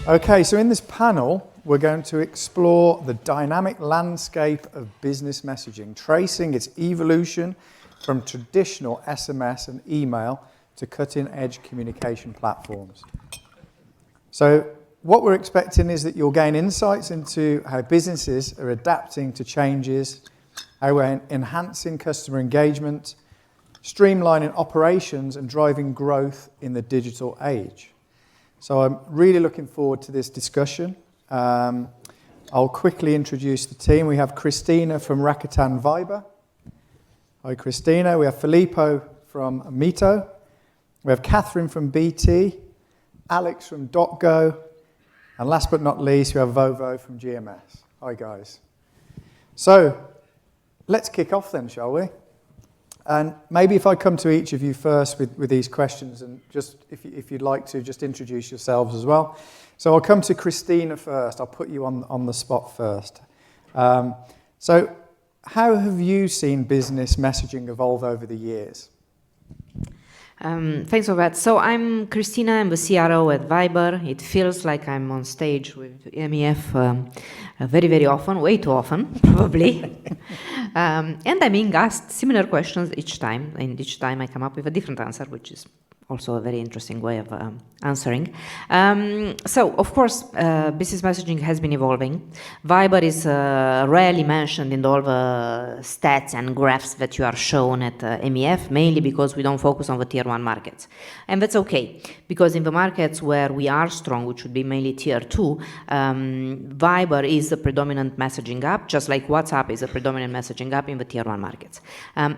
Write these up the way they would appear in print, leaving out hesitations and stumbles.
Okay, so in this panel, we're going to explore the dynamic landscape of business messaging, tracing its evolution from traditional SMS and email to cutting-edge communication platforms. So what we're expecting is that you'll gain insights into how businesses are adapting to changes, how we're enhancing customer engagement, streamlining operations, and driving growth in the digital age. So I'm really looking forward to this discussion. I'll quickly introduce the team. We have Cristina from Rakuten Vova. Hi, Cristina. We have Filippo from Mitto. We have Catherine from BT, Alex from Dogto, and last but not least, we have Vova from GMS. Hi, guys. So let's kick off then, shall we? And maybe if I come to each of you first with these questions, and just if you'd like to, just introduce yourselves as well. So I'll come to Cristina first. I'll put you on the spot first. So how have you seen business messaging evolve over the years? Thanks for that. So I'm Cristina, I'm the CRO at Viber. It feels like I'm on stage with MEF very, very often, way too often, probably. And I'm being asked similar questions each time, and each time I come up with a different answer, which is also a very interesting way of answering. So, of course, business messaging has been evolving. Viber is rarely mentioned in all the stats and graphs that you are shown at MEF, mainly because we don't focus on the tier 1 markets. And that's okay, because in the markets where we are strong, which would be mainly tier 2, Viber is the predominant messaging app, just like WhatsApp is a predominant messaging app in the tier 1 markets.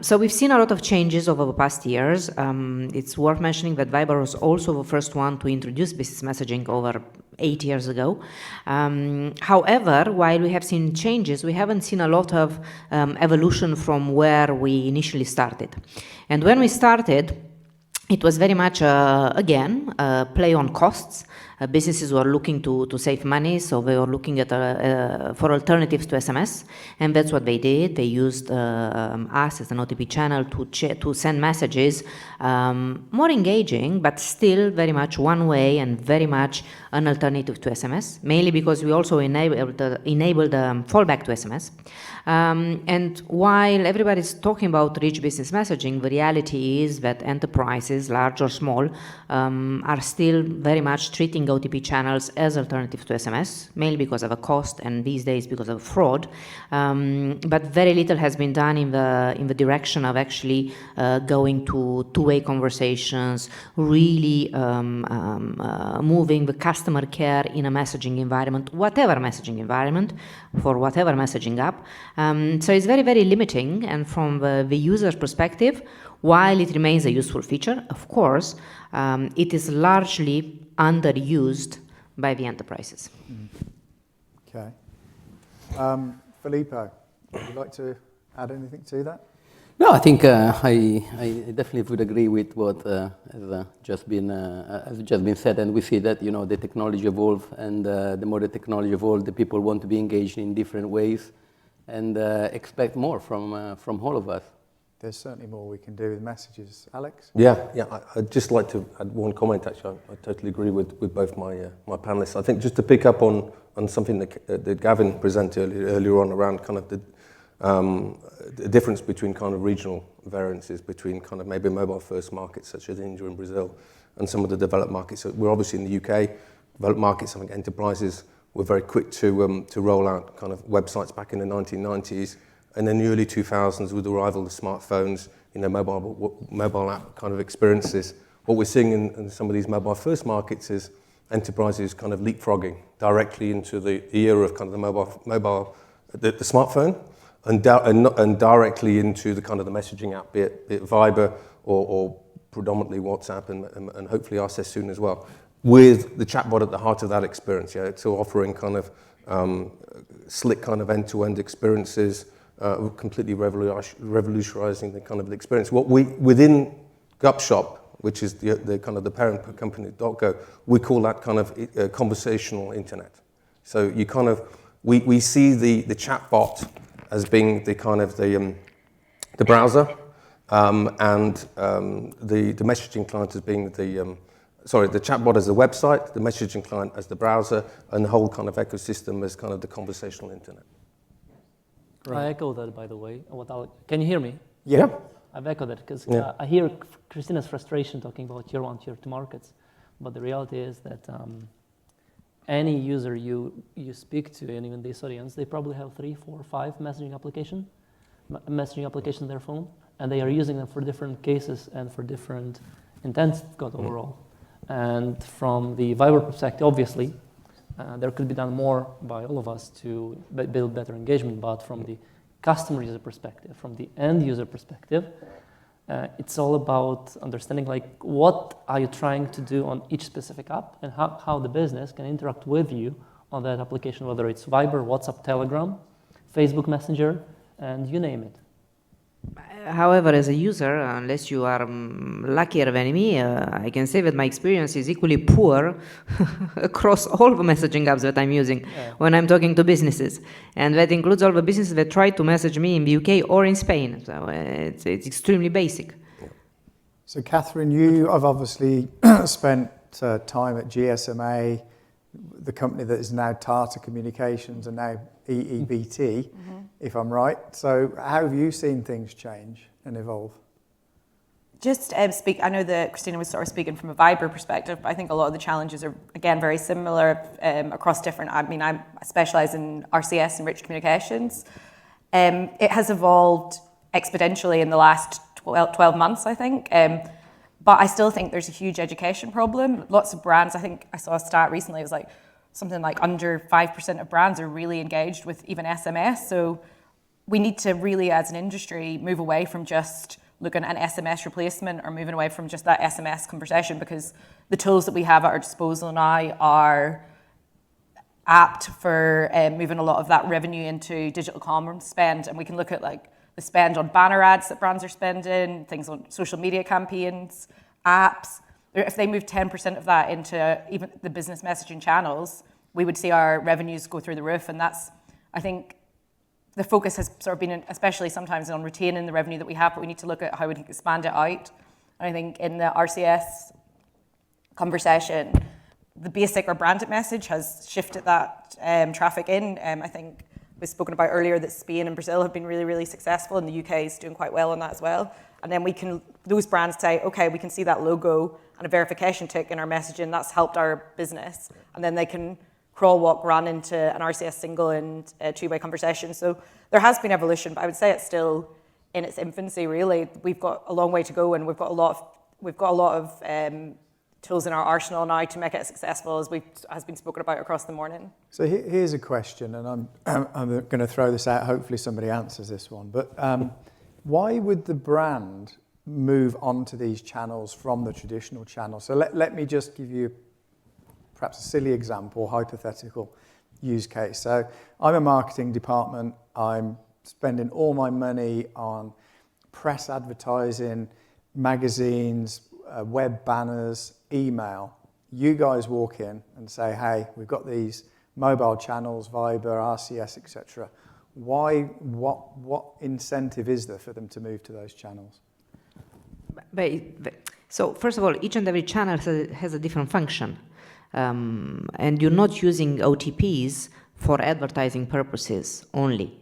So we've seen a lot of changes over the past years. It's worth mentioning that Viber was also the first one to introduce business messaging over 8 years ago. However, while we have seen changes, we haven't seen a lot of evolution from where we initially started. And when we started, it was very much, again, play on costs. Businesses were looking to save money, so they were looking at for alternatives to SMS, and that's what they did. They used us as an OTP channel to send messages, more engaging, but still very much one way and very much an alternative to SMS, mainly because we also enabled fallback to SMS. And while everybody's talking about rich business messaging, the reality is that enterprises, large or small, are still very much treating OTP channels as alternatives to SMS, mainly because of a cost and these days because of fraud. But very little has been done in the direction of actually going to two-way conversations, really moving the customer care in a messaging environment, whatever messaging environment, for whatever messaging app. So it's very, very limiting, and from the user's perspective, while it remains a useful feature, of course, it is largely underused by the enterprises. Okay. Filippo, would you like to add anything to that? No, I think I definitely would agree with what has just been said, and we see that the technology evolve, and the more the technology evolve, the people want to be engaged in different ways, and expect more from all of us. There's certainly more we can do with messages. Alex? Yeah. I'd just like to add one comment, actually. I totally agree with both my panelists. I think just to pick up on something that Gavin presented earlier on around kind of the difference between kind of regional variances between kind of maybe mobile-first markets such as India and Brazil and some of the developed markets. So we're obviously in the UK. Developed markets, I think enterprises were very quick to roll out kind of websites back in the 1990s. And then the early 2000s, with the arrival of smartphones, mobile app kind of experiences. What we're seeing in some of these mobile-first markets is enterprises kind of leapfrogging directly into the era of kind of the smartphone, and directly into the kind of the messaging app, be it Viber or predominantly WhatsApp, and hopefully RCS soon as well, with the chatbot at the heart of that experience. Yeah, it's offering kind of slick kind of end-to-end experiences. Completely revolutionizing the kind of the experience. What we within Gupshop, which is the kind of the parent company Dogto, we call that kind of conversational internet. So you kind of we see the chatbot as being the kind of the browser, and the messaging client as being the chatbot as the website, the messaging client as the browser, and the whole kind of ecosystem as kind of the conversational internet. I echo that, by the way. Can you hear me? Yeah. I've echoed that because I hear Christina's frustration talking about tier 1, tier 2 markets. But the reality is that any user you speak to, and even this audience, they probably have 3, 4, 5 messaging applications on their phone, and they are using them for different cases and for different intents overall. And from the Viber perspective, obviously, there could be done more by all of us to build better engagement, but from the customer user perspective, from the end user perspective, it's all about understanding what are you trying to do on each specific app and how the business can interact with you on that application, whether it's Viber, WhatsApp, Telegram, Facebook Messenger, and you name it. However, as a user, unless you are luckier than me, I can say that my experience is equally poor across all the messaging apps that I'm using when I'm talking to businesses. And that includes all the businesses that try to message me in the UK or in Spain. So it's extremely basic. So Catherine, you have obviously spent time at GSMA, the company that is now Tata Communications and now EEBT, if I'm right. So how have you seen things change and evolve? Just I know that Cristina was sort of speaking from a Viber perspective, but I think a lot of the challenges are, again, very similar across different, I specialise in RCS and rich communications. It has evolved exponentially in the last 12 months, I think. But I still think there's a huge education problem. Lots of brands, I think I saw a stat recently, it was like something like under 5% of brands are really engaged with even SMS. So we need to really, as an industry, move away from just looking at an SMS replacement or moving away from just that SMS conversation, because the tools that we have at our disposal now are apt for moving a lot of that revenue into digital commerce spend. And we can look at the spend on banner ads that brands are spending, things on social media campaigns, apps. If they move 10% of that into even the business messaging channels, we would see our revenues go through the roof. And that's, I think, the focus has sort of been, especially sometimes on retaining the revenue that we have, but we need to look at how we can expand it out. And I think in the RCS conversation, the basic or branded message has shifted that traffic in. I think we've spoken about earlier that Spain and Brazil have been really, really successful, and the UK is doing quite well on that as well. And then those brands say, okay, we can see that logo and a verification tick in our messaging, that's helped our business. And then they can crawl, walk, run into an RCS single and two-way conversation. So there has been evolution, but I would say it's still in its infancy, really. We've got a long way to go, and we've got a lot of tools in our arsenal now to make it as successful as has been spoken about across the morning. So here's a question, and I'm going to throw this out. Hopefully somebody answers this one. But why would the brand move on to these channels from the traditional channel? So let me just give you perhaps a silly example, hypothetical use case. So I'm a marketing department. I'm spending all my money on press advertising, magazines, web banners, email. You guys walk in and say, hey, we've got these mobile channels, Viber, RCS, etc. What incentive is there for them to move to those channels? So first of all, each and every channel has a different function. And you're not using OTPs for advertising purposes only.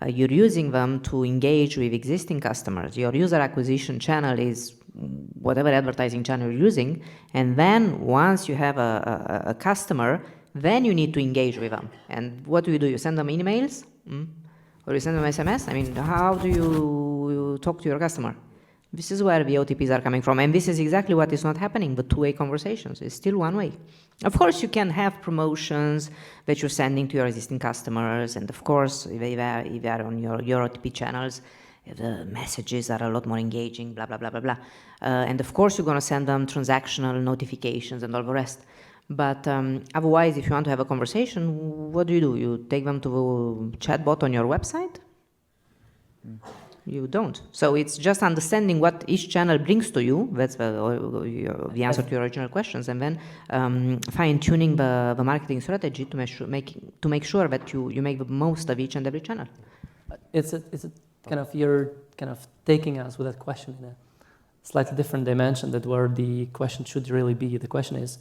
You're using them to engage with existing customers. Your user acquisition channel is whatever advertising channel you're using, and then once you have a customer, then you need to engage with them. And what do? You send them emails? Or you send them SMS? I mean, how do you talk to your customer? This is where the OTPs are coming from, and this is exactly what is not happening, the two-way conversations. It's still one way. Of course, you can have promotions that you're sending to your existing customers, and of course, if they are on your OTP channels, the messages are a lot more engaging, blah, blah, blah, blah, blah. And of course, you're going to send them transactional notifications and all the rest. But otherwise, if you want to have a conversation, what do? You take them to the chatbot on your website? You don't. So it's just understanding what each channel brings to you. That's the answer to your original questions, and then fine-tuning the marketing strategy to make sure that you make the most of each and every channel. It's a kind of, you're kind of taking us with that question in a slightly different dimension that where the question should really be. The question is,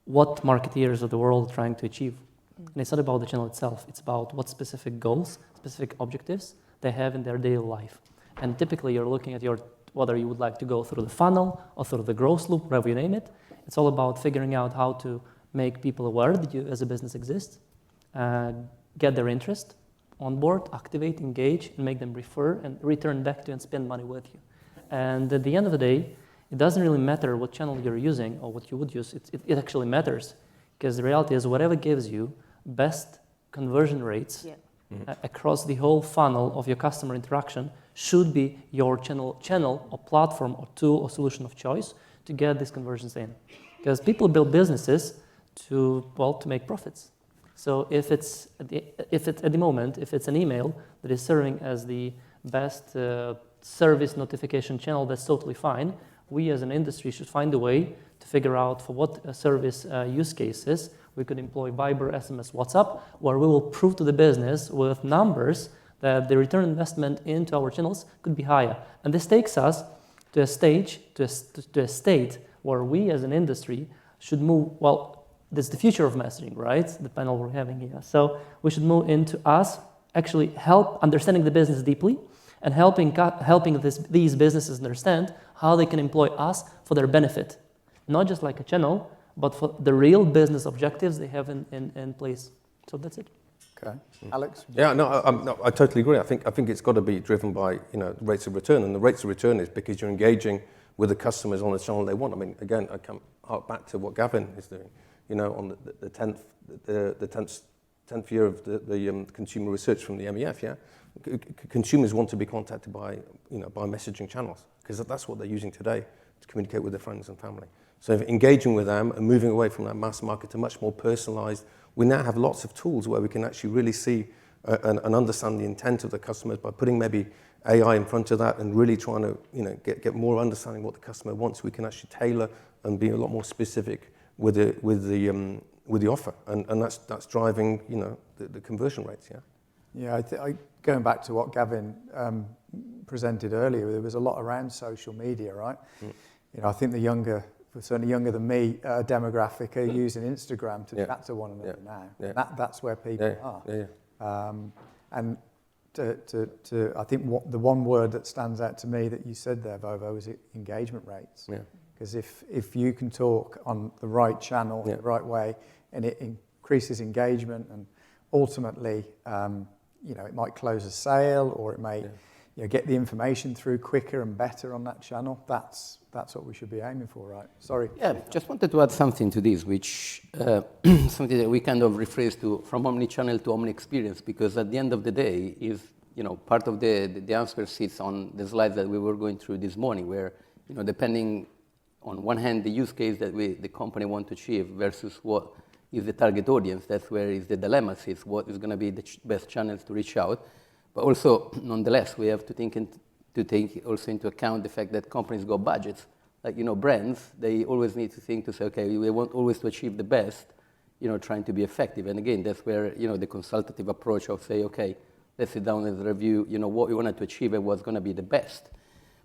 what marketeers of the world are trying to achieve? And it's not about the channel itself. It's about what specific goals, specific objectives they have in their daily life. And typically, you're looking at whether you would like to go through the funnel or through the growth loop, whatever you name it. It's all about figuring out how to make people aware that you as a business exist, get their interest on board, activate, engage, and make them refer and return back to and spend money with you. And at the end of the day, it doesn't really matter what channel you're using or what you would use. It actually matters, because the reality is whatever gives you best conversion rates across the whole funnel of your customer interaction should be your channel or platform or tool or solution of choice to get these conversions in. Because people build businesses to make profits. So if it's at the moment, if it's an email that is serving as the best service notification channel, that's totally fine. We as an industry should find a way to figure out for what service use cases we could employ Viber, SMS, WhatsApp, where we will prove to the business with numbers that the return investment into our channels could be higher. And this takes us to a state where we as an industry should move, this is the future of messaging, right? The panel we're having here. So we should move into us actually help understanding the business deeply and helping these businesses understand how they can employ us for their benefit. Not just like a channel, but for the real business objectives they have in place. So that's it. Okay. Alex? Yeah, no, I totally agree. I think it's got to be driven by rates of return, and the rates of return is because you're engaging with the customers on the channel they want. I mean, again, I come back to what Gavin is doing. On the 10th year of the consumer research from the MEF, consumers want to be contacted by messaging channels, because that's what they're using today to communicate with their friends and family. So engaging with them and moving away from that mass market to much more personalized, we now have lots of tools where we can actually really see and understand the intent of the customers by putting maybe AI in front of that and really trying to get more understanding what the customer wants. We can actually tailor and be a lot more specific with the offer, and that's driving the conversion rates. Yeah, going back to what Gavin presented earlier, there was a lot around social media, right? I think the certainly younger than me demographic are using Instagram to chat to one another now. Yeah. That's where people are. And I think the one word that stands out to me that you said there, Vova, was engagement rates. Yeah. Because if you can talk on the right channel, the right way, and it increases engagement, and ultimately, it might close a sale, or it may get the information through quicker and better on that channel. That's what we should be aiming for, right? Sorry. Yeah, just wanted to add something to this, which something that we kind of rephrase to from omni-channel to omni-experience, because at the end of the day, is part of the answer sits on the slides that we were going through this morning, where depending on one hand the use case that the company want to achieve versus what is the target audience, that's where is the dilemma sits. What is going to be the best channels to reach out? But also, nonetheless, we have to take also into account the fact that companies got budgets. Like, brands, they always need to think to say, okay, we want always to achieve the best, trying to be effective. And again, that's where, the consultative approach of say, okay, let's sit down and review, what we wanted to achieve and what's going to be the best.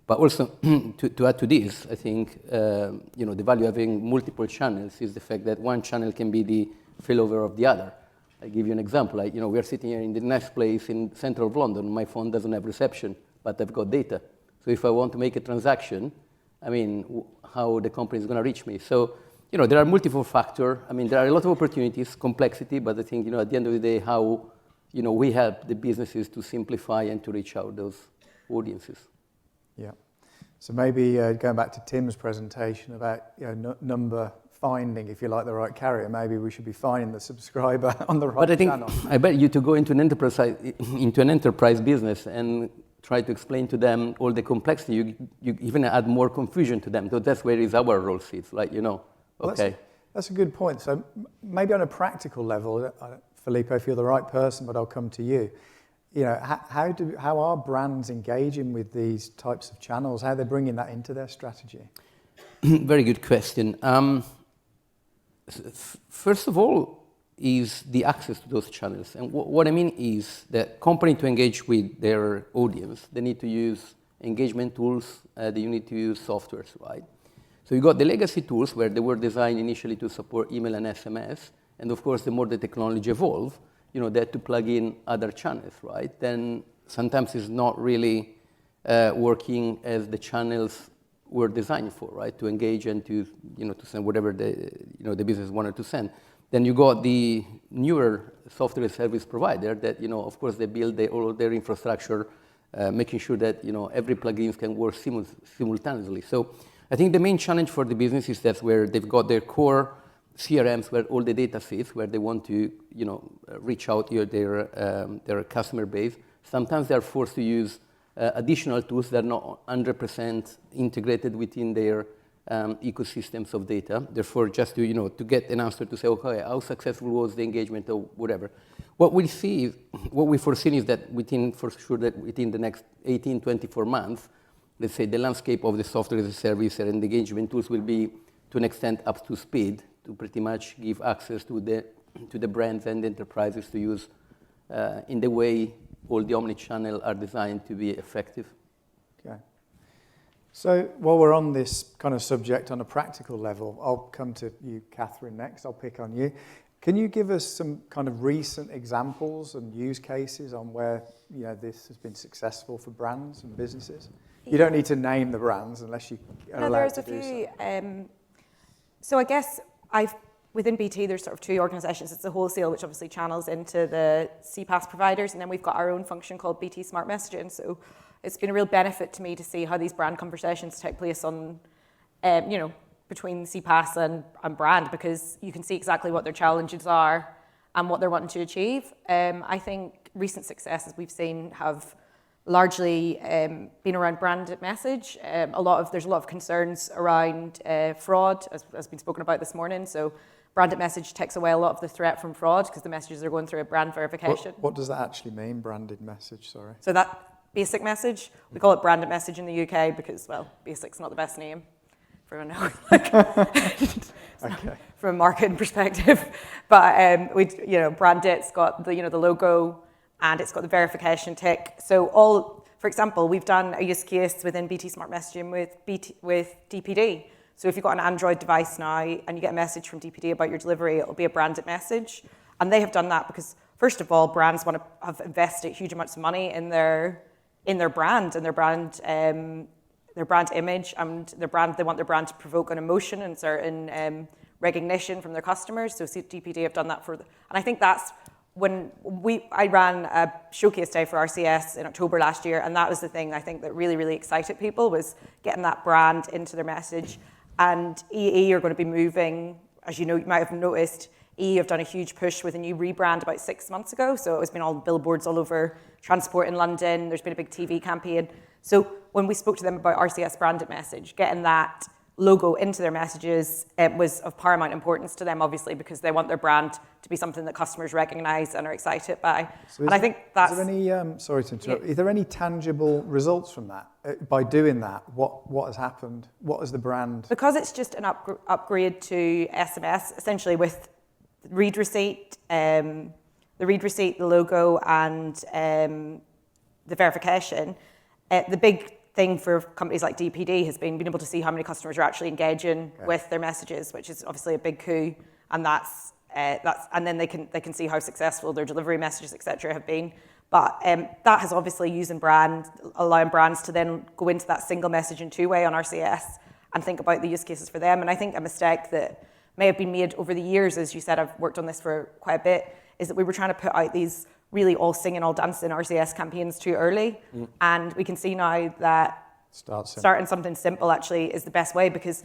But also, to add to this, I think, the value of having multiple channels is the fact that one channel can be the failover of the other. I'll give you an example. We are sitting here in the nice place in central of London. My phone doesn't have reception, but I've got data. So if I want to make a transaction, how the company is going to reach me. So, there are multiple factors. There are a lot of opportunities, complexity, but I think, at the end of the day, how, we help the businesses to simplify and to reach out those audiences. Yeah. So maybe going back to Tim's presentation about number finding, if you like, the right carrier, maybe we should be finding the subscriber on the right channel. But I think, I bet you to go into an enterprise business and try to explain to them all the complexity, you even add more confusion to them. So that's where is our role sits, okay. Well, that's a good point. So maybe on a practical level, Filippo, if you're the right person, but I'll come to you. How are brands engaging with these types of channels? How are they bringing that into their strategy? Very good question. First of all, is the access to those channels. And what I mean is that company to engage with their audience, they need to use engagement tools that you need to use softwares, right? So you got the legacy tools where they were designed initially to support email and SMS, and of course, the more the technology evolved, they had to plug in other channels, right? Then sometimes it's not really working as the channels were designed for, right? To engage and to send whatever the business wanted to send. Then you got the newer software service provider that, of course, they build all of their infrastructure, making sure that, every plugin can work simultaneously. So I think the main challenge for the business is that's where they've got their core CRMs where all the data sits, where they want to, reach out to their customer base. Sometimes they're forced to use additional tools that are not 100% integrated within their ecosystems of data. Therefore, just to get an answer to say, okay, how successful was the engagement or whatever. What we foresee is that within the next 18, 24 months, let's say the landscape of the software as a service and the engagement tools will be, to an extent, up to speed to pretty much give access to the brands and enterprises to use in the way all the omni-channel are designed to be effective. Okay. So while we're on this kind of subject on a practical level, I'll come to you, Catherine, next. I'll pick on you. Can you give us some kind of recent examples and use cases on where this has been successful for brands and businesses? You don't need to name the brands unless you are allowed to do so. There's a few. So I guess within BT, there's sort of two organisations. It's the wholesale, which obviously channels into the CPaaS providers, and then we've got our own function called BT Smart Messaging. So it's been a real benefit to me to see how these brand conversations take place on, between CPaaS and brand, because you can see exactly what their challenges are and what they're wanting to achieve. I think recent successes we've seen have largely been around branded message. There's a lot of concerns around fraud, as has been spoken about this morning. So branded message takes away a lot of the threat from fraud because the messages are going through a brand verification. What does that actually mean, branded message? Sorry. So that basic message, we call it branded message in the UK because, well, basic's not the best name for everyone knows. Okay. From a marketing perspective, but branded's got the logo, and it's got the verification tick. So for example, we've done a use case within BT Smart Messaging with DPD. So if you've got an Android device now and you get a message from DPD about your delivery, it'll be a branded message. And they have done that because, first of all, brands have invested huge amounts of money in their brand and their brand image and their brand. They want their brand to provoke an emotion and certain recognition from their customers. So DPD have done that and I think that's when I ran a showcase day for RCS in October last year, and that was the thing I think that really, really excited people, was getting that brand into their message. And EE are going to be moving, as you might have noticed, EE have done a huge push with a new rebrand about 6 months ago. So it's been on billboards all over transport in London. There's been a big TV campaign. So when we spoke to them about RCS branded message, getting that logo into their messages, it was of paramount importance to them, obviously, because they want their brand to be something that customers recognise and are excited by. So I think that's... Is there any, sorry to interrupt, is there any tangible results from that? By doing that, what has happened? What is the brand? Because it's just an upgrade to SMS, essentially with read receipt, the logo, and the verification. The big thing for companies like DPD has been being able to see how many customers are actually engaging with their messages, which is obviously a big coup, and and then they can see how successful their delivery messages, etc., have been. But that has obviously allowing brands to then go into that single message in two-way on RCS and think about the use cases for them. And I think a mistake that may have been made over the years, as you said, I've worked on this for quite a bit, is that we were trying to put out these really all singing, all dancing RCS campaigns too early. And we can see now that starting something simple actually is the best way, because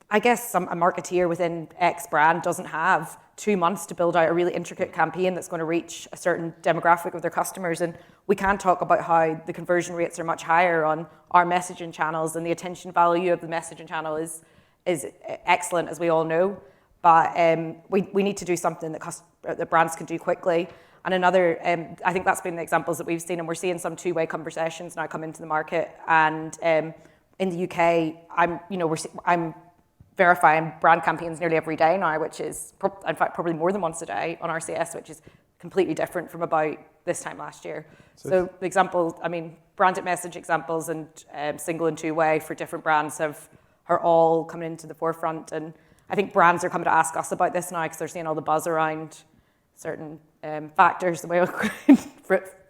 I guess a marketeer within X brand doesn't have 2 months to build out a really intricate campaign that's going to reach a certain demographic of their customers. And we can talk about how the conversion rates are much higher on our messaging channels, and the attention value of the messaging channel is excellent, as we all know. But we need to do something that brands can do quickly. And another, I think that's been the examples that we've seen, and we're seeing some two-way conversations now come into the market. And in the UK, I'm verifying brand campaigns nearly every day now, which is, in fact, probably more than once a day on RCS, which is completely different from about this time last year. So the examples, I mean, branded message examples and single and two-way for different brands are all coming into the forefront. And I think brands are coming to ask us about this now because they're seeing all the buzz around certain factors, the way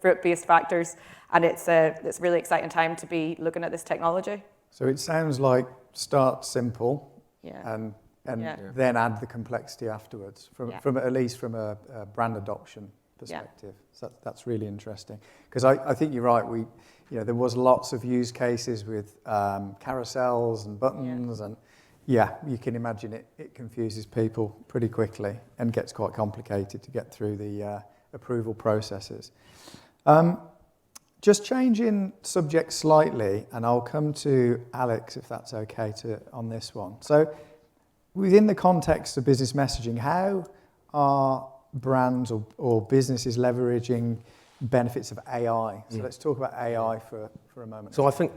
fruit-based factors. And it's a really exciting time to be looking at this technology. So it sounds like start simple Yeah. and then add the complexity afterwards, from at least from a brand adoption perspective. So that's really interesting. Because I think you're right. There was lots of use cases with carousels and buttons, and you can imagine it confuses people pretty quickly and gets quite complicated to get through the approval processes. Just changing subject slightly, and I'll come to Alex if that's okay on this one. So within the context of business messaging, how are brands or businesses leveraging benefits of AI? So let's talk about AI for a moment. So I think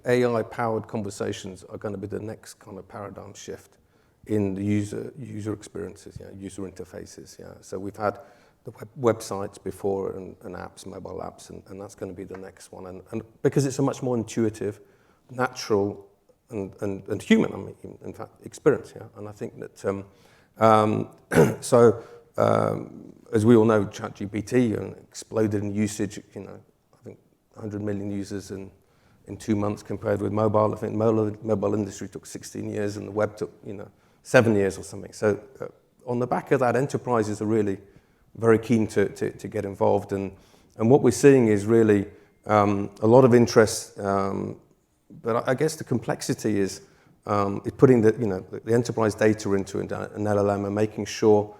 AI-powered conversations are going to be the next kind of paradigm shift in the user experiences, user interfaces. So we've had the websites before and apps, mobile apps, and that's going to be the next one. And because it's a much more intuitive, natural, and human, I mean, in fact, experience. And I think that as we all know, ChatGPT exploded in usage. I think 100 million users in 2 months compared with mobile. I think mobile industry took 16 years, and the web took 7 years or something. So on the back of that, enterprises are really very keen to get involved, and what we're seeing is really a lot of interest. But I guess the complexity is putting the enterprise data into an LLM and making sure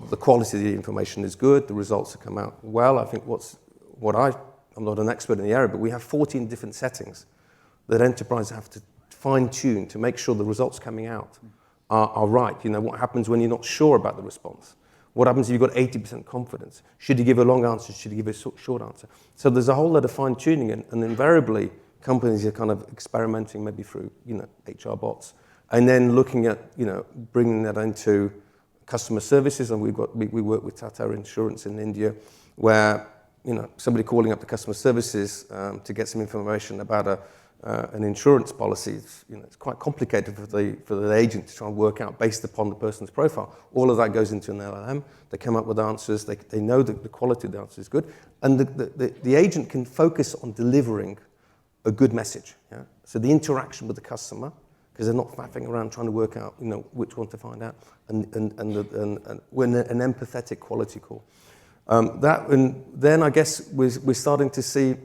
the quality of the information is good, the results have come out well. I think I'm not an expert in the area, but we have 14 different settings that enterprises have to fine-tune to make sure the results coming out are right. What happens when you're not sure about the response? What happens if you've got 80% confidence? Should you give a long answer? Should you give a short answer? So there's a whole lot of fine-tuning, and invariably, companies are kind of experimenting maybe through, HR bots, and then looking at, bringing that into customer services. And we work with Tata Insurance in India, where, somebody calling up the customer services to get some information about an insurance policy, it's quite complicated for the agent to try and work out based upon the person's profile. All of that goes into an LLM. They come up with answers. They know that the quality of the answer is good, and the agent can focus on delivering a good message. So the interaction with the customer, because they're not faffing around trying to work out, which one to find out, and when an empathetic quality call. Then I guess we're starting to see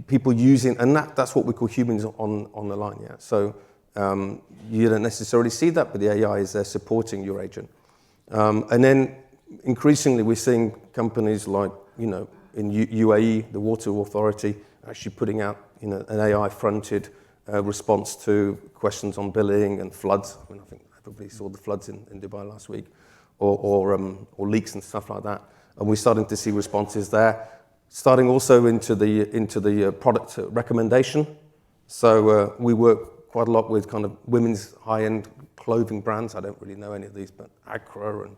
people using, and that's what we call humans on the line. So you don't necessarily see that, but the AI is there supporting your agent. And then increasingly we're seeing companies like, in UAE, the Water Authority, actually putting out, an AI-fronted response to questions on billing and floods. I think everybody saw the floods in Dubai last week, or leaks and stuff like that. And we're starting to see responses there. Starting also into the product recommendation. So we work quite a lot with kind of women's high-end clothing brands. I don't really know any of these, but Accra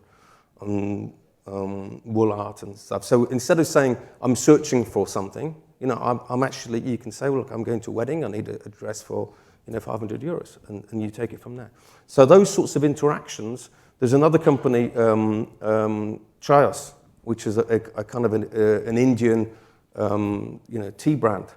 and Wool Art and stuff. So instead of saying I'm searching for something, I'm actually, you can say, well, look, I'm going to a wedding. I need a dress for 500 euros, and you take it from there. So those sorts of interactions. There's another company, Chayos, which is a kind of an Indian, tea brand.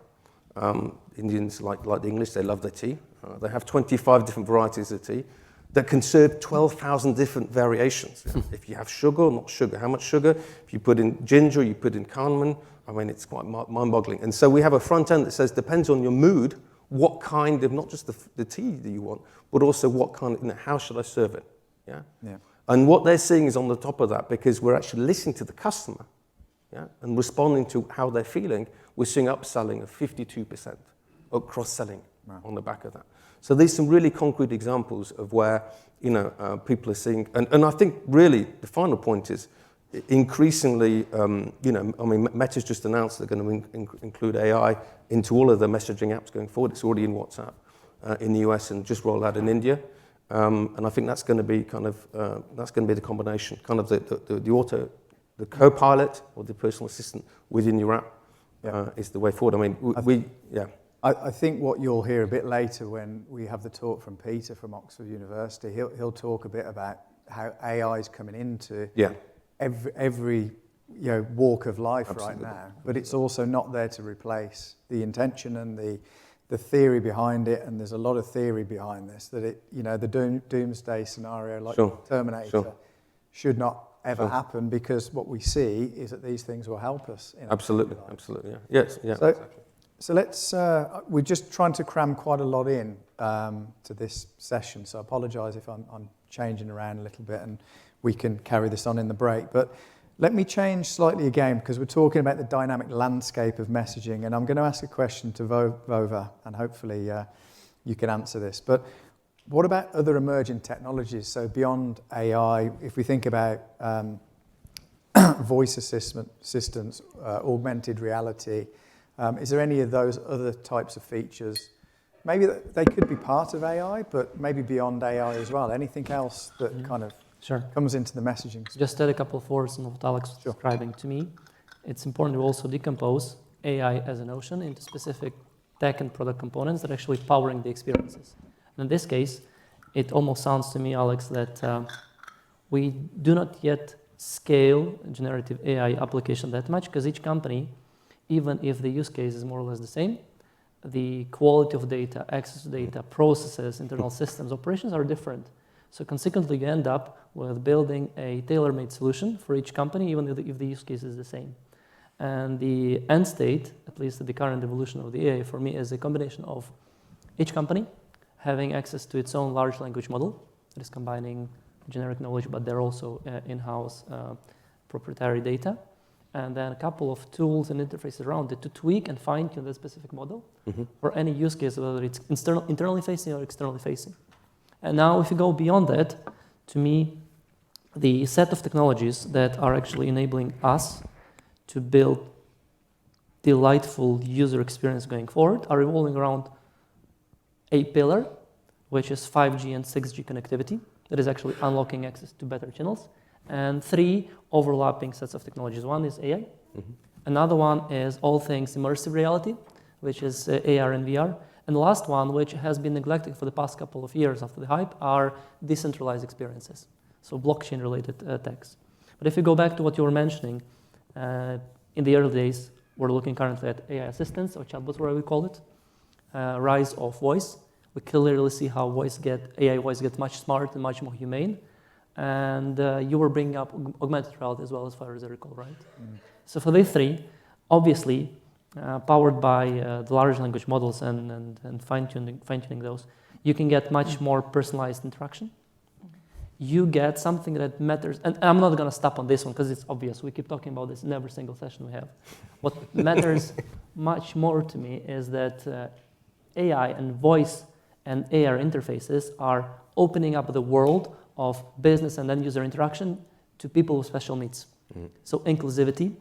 Indians like the English, they love their tea. They have 25 different varieties of tea that can serve 12,000 different variations. If you have sugar or not sugar, how much sugar? If you put in ginger, you put in cardamom. I mean, it's quite mind-boggling. And so we have a front end that says, depends on your mood, what kind of, not just the tea that you want, but also what kind of, how should I serve it? Yeah. And what they're seeing is on the top of that, because we're actually listening to the customer, and responding to how they're feeling, we're seeing upselling of 52%, or cross-selling on the back of that. So there's some really concrete examples of where, people are seeing, and I think really the final point is increasingly, Meta's just announced they're going to include AI into all of their messaging apps going forward. It's already in WhatsApp in the US and just rolled out in India. And I think that's going to be that's going to be the combination, kind of the auto the co-pilot or the personal assistant within your app is the way forward. I mean, I think what you'll hear a bit later when we have the talk from Peter from Oxford University, he'll talk a bit about how AI is coming into every walk of life right now, but it's also not there to replace the intention and the theory behind it. And there's a lot of theory behind this that the doomsday scenario like Terminator should not ever happen, because what we see is that these things will help us. Absolutely. Yes. Exactly. So let's. We're just trying to cram quite a lot in to this session. So I apologise if I'm changing around a little bit, and we can carry this on in the break. But let me change slightly again, because we're talking about the dynamic landscape of messaging, and I'm going to ask a question to Vova, and hopefully you can answer this. But what about other emerging technologies? So beyond AI, if we think about voice assistants, augmented reality, is there any of those other types of features? Maybe they could be part of AI, but maybe beyond AI as well. Anything else that kind of comes into the messaging space? Just add a couple of words on what Alex was describing to me. It's important to also decompose AI as a notion into specific tech and product components that are actually powering the experiences. In this case, it almost sounds to me, Alex, that we do not yet scale generative AI application that much, because each company, even if the use case is more or less the same, the quality of data, access to data, processes, internal systems, operations are different. So consequently, you end up with building a tailor-made solution for each company, even if the use case is the same. And the end state, at least the current evolution of the AI for me, is a combination of each company having access to its own large language model that is combining generic knowledge, but they're also in-house proprietary data, and then a couple of tools and interfaces around it to tweak and fine-tune the specific model for any use case, whether it's internally facing or externally facing. And now if you go beyond that, to me, the set of technologies that are actually enabling us to build delightful user experience going forward are revolving around a pillar, which is 5G and 6G connectivity, that is actually unlocking access to better channels, and 3 overlapping sets of technologies. One is AI, another one is all things immersive reality, which is AR and VR, and the last one, which has been neglected for the past couple of years after the hype, are decentralized experiences, so blockchain-related techs. But if you go back to what you were mentioning, in the early days, we're looking currently at AI assistants, or chatbots, whatever we call it, rise of voice. We clearly see how AI voice gets much smarter and much more humane. And you were bringing up augmented reality as well, as far as I recall, right? So for these 3, obviously, powered by the large language models and fine-tuning those, you can get much more personalized interaction. You get something that matters, and I'm not going to stop on this one because it's obvious. We keep talking about this in every single session we have. What matters much more to me is that AI and voice and AR interfaces are opening up the world of business and end user interaction to people with special needs. So inclusivity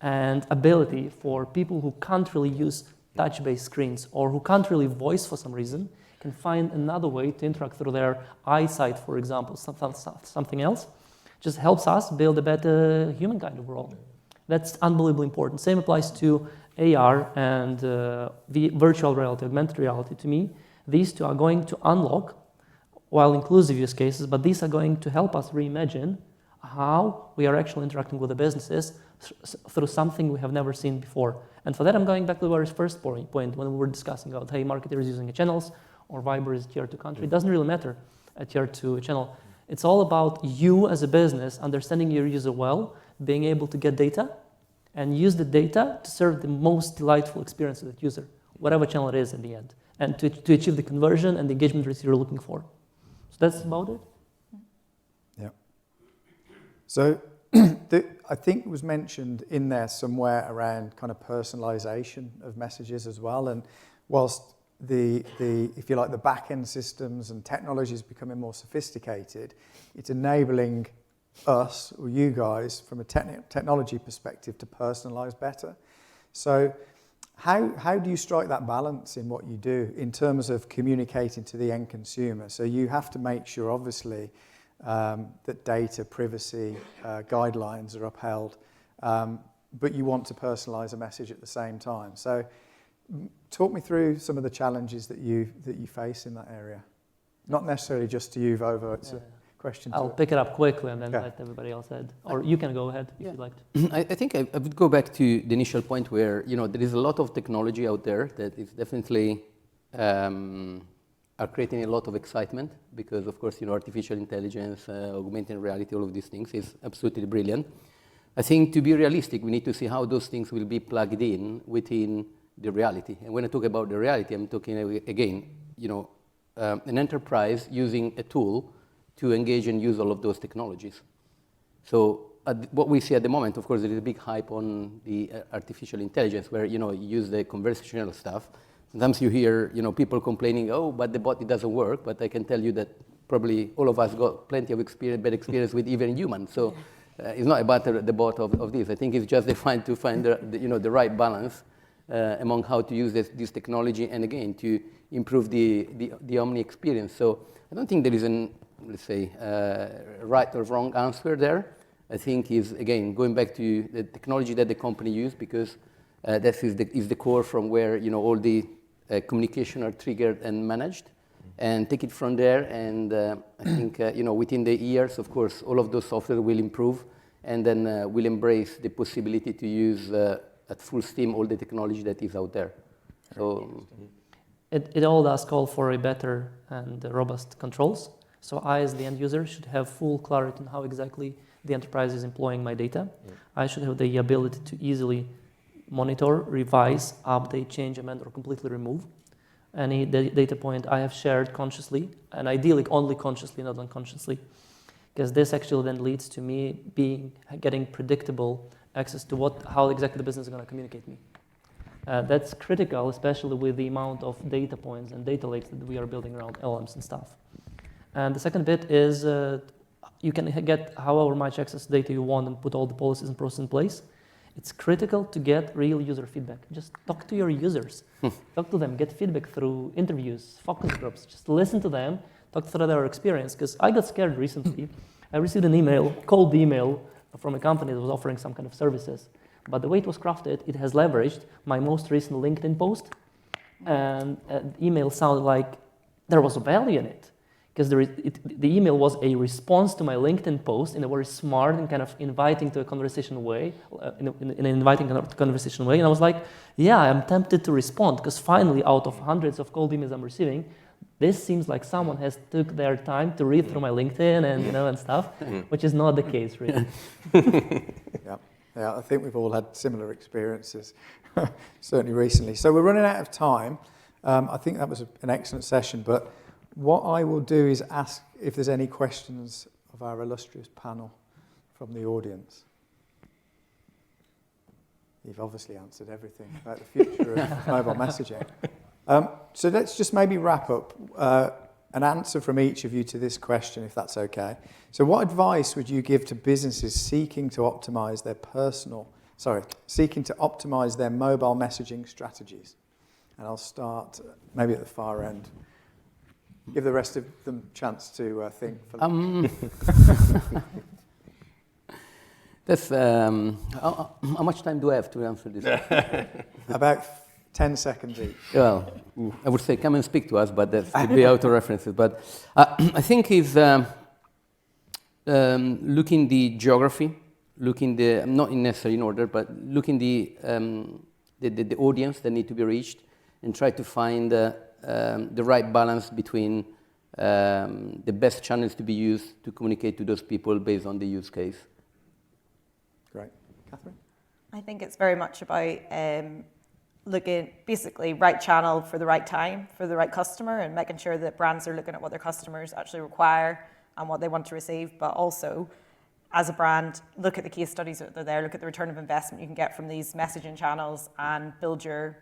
and ability for people who can't really use touch-based screens or who can't really voice for some reason can find another way to interact through their eyesight, for example, something else, just helps us build a better human kind of world. That's unbelievably important. Same applies to AR and virtual reality, augmented reality. To me, these 2 are going to unlock, while inclusive use cases, but these are going to help us reimagine how we are actually interacting with the businesses through something we have never seen before. And for that, I'm going back to the very first point when we were discussing about, hey, marketers using channels, or Viber is tier 2 country. It doesn't really matter a tier 2 channel. It's all about you as a business understanding your user well, being able to get data, and use the data to serve the most delightful experience of that user, whatever channel it is in the end, and to achieve the conversion and the engagement rates you're looking for. So that's about it. Yeah. So I think it was mentioned in there somewhere around kind of personalization of messages as well. And whilst the if you like, the back-end systems and technology is becoming more sophisticated, it's enabling us, or you guys, from a technology perspective, to personalize better. So how do you strike that balance in what you do in terms of communicating to the end consumer? So you have to make sure, obviously, that data privacy guidelines are upheld, but you want to personalise a message at the same time. So talk me through some of the challenges that you face in that area. Not necessarily just to you, Vova, it's a question to I'll pick it up quickly and then Okay. let everybody else add. Or you can go ahead if you'd like to. I think I would go back to the initial point where, there is a lot of technology out there that is definitely are creating a lot of excitement because, of course, artificial intelligence, augmented reality, all of these things is absolutely brilliant. I think to be realistic, we need to see how those things will be plugged in within the reality. And when I talk about the reality, I'm talking, again, an enterprise using a tool to engage and use all of those technologies. So what we see at the moment, of course, there is a big hype on the artificial intelligence where, you use the conversational stuff. Sometimes you hear, people complaining, oh, but the bot, it doesn't work. But I can tell you that probably all of us got plenty of bad experience with even humans. So it's not about the bot of this. I think it's just to find the right balance among how to use this technology and, again, to improve the Omni experience. So I don't think there is let's say, right or wrong answer there. I think is, again, going back to the technology that the company use because that is the core from where, all the communication are triggered and managed, and take it from there. And I think, within the years, of course, all of those software will improve, and then we'll embrace the possibility to use at full steam all the technology that is out there. So It all does call for a better and robust controls. So I, as the end user, should have full clarity on how exactly the enterprise is employing my data. I should have the ability to easily monitor, revise, update, change, amend, or completely remove any data point I have shared consciously, and ideally only consciously, not unconsciously, because this actually then leads to me getting predictable access to how exactly the business is going to communicate me. That's critical, especially with the amount of data points and data lakes that we are building around LLMs and stuff. And the second bit is you can get however much access data you want and put all the policies and processes in place. It's critical to get real user feedback. Just talk to your users. Talk to them, get feedback through interviews, focus groups. Just listen to them, talk through their experience. Because I got scared recently. I received an cold email from a company that was offering some kind of services. But the way it was crafted, it has leveraged my most recent LinkedIn post. And the email sounded like there was value in it. Because the email was a response to my LinkedIn post in a very smart and kind of inviting to a conversation way, in an inviting conversation way. And I was like, yeah, I'm tempted to respond because finally, out of hundreds of cold emails I'm receiving, this seems like someone has took their time to read through my LinkedIn and and stuff, which is not the case, really. Yeah, I think we've all had similar experiences, certainly recently. So we're running out of time. I think that was an excellent session, but what I will do is ask if there's any questions of our illustrious panel from the audience. You've obviously answered everything about the future of mobile messaging. So let's just maybe wrap up an answer from each of you to this question, if that's okay. So what advice would you give to businesses seeking to optimize their mobile messaging strategies? And I'll start maybe at the far end. Give the rest of them a chance to think. That's how much time do I have to answer this? About 10 seconds each. Well, I would say come and speak to us, but that would be out of references. But I think is looking the geography, looking not necessarily in order, but looking the audience that need to be reached, and try to find the right balance between the best channels to be used to communicate to those people based on the use case. Great. Catherine? I think it's very much about looking, basically, right channel for the right time, for the right customer, and making sure that brands are looking at what their customers actually require and what they want to receive, but also, as a brand, look at the case studies that are there, look at the return of investment you can get from these messaging channels and build your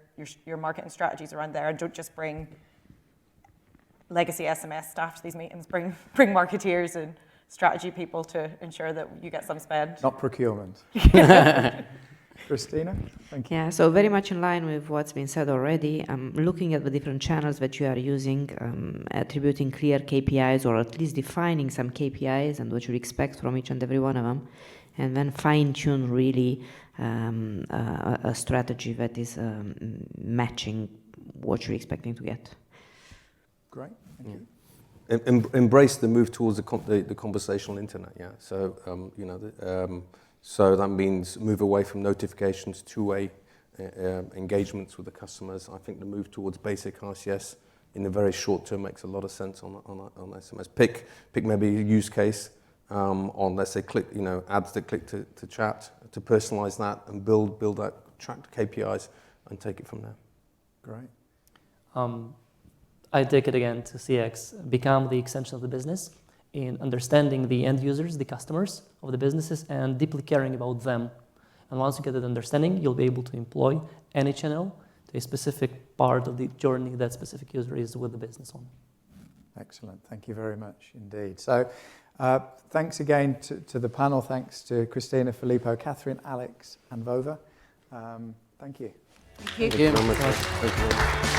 marketing strategies around there. And don't just bring legacy SMS staff to these meetings, bring marketeers and strategy people to ensure that you get some spend. Not procurement. Cristina, thank you. Yeah, so very much in line with what's been said already. I'm looking at the different channels that you are using, attributing clear KPIs or at least defining some KPIs and what you expect from each and every one of them, and then fine-tune really a strategy that is matching what you're expecting to get. Great, thank you. Embrace the move towards the conversational internet. Yeah. So so that means move away from notifications to engagements with the customers. I think the move towards basic RCS in the very short term makes a lot of sense on SMS. Pick maybe a use case on, let's say, ads that click to chat, to personalize that and build that tracked KPIs and take it from there. Great. I take it again to CX, become the extension of the business in understanding the end users, the customers of the businesses, and deeply caring about them. And once you get that understanding, you'll be able to employ any channel to a specific part of the journey that specific user is with the business on. Excellent. Thank you very much indeed. So thanks again to the panel. Thanks to Cristina, Filippo, Catherine, Alex, and Vova. Thank you. Thank you. Thank you. Thank you very much. Thank you.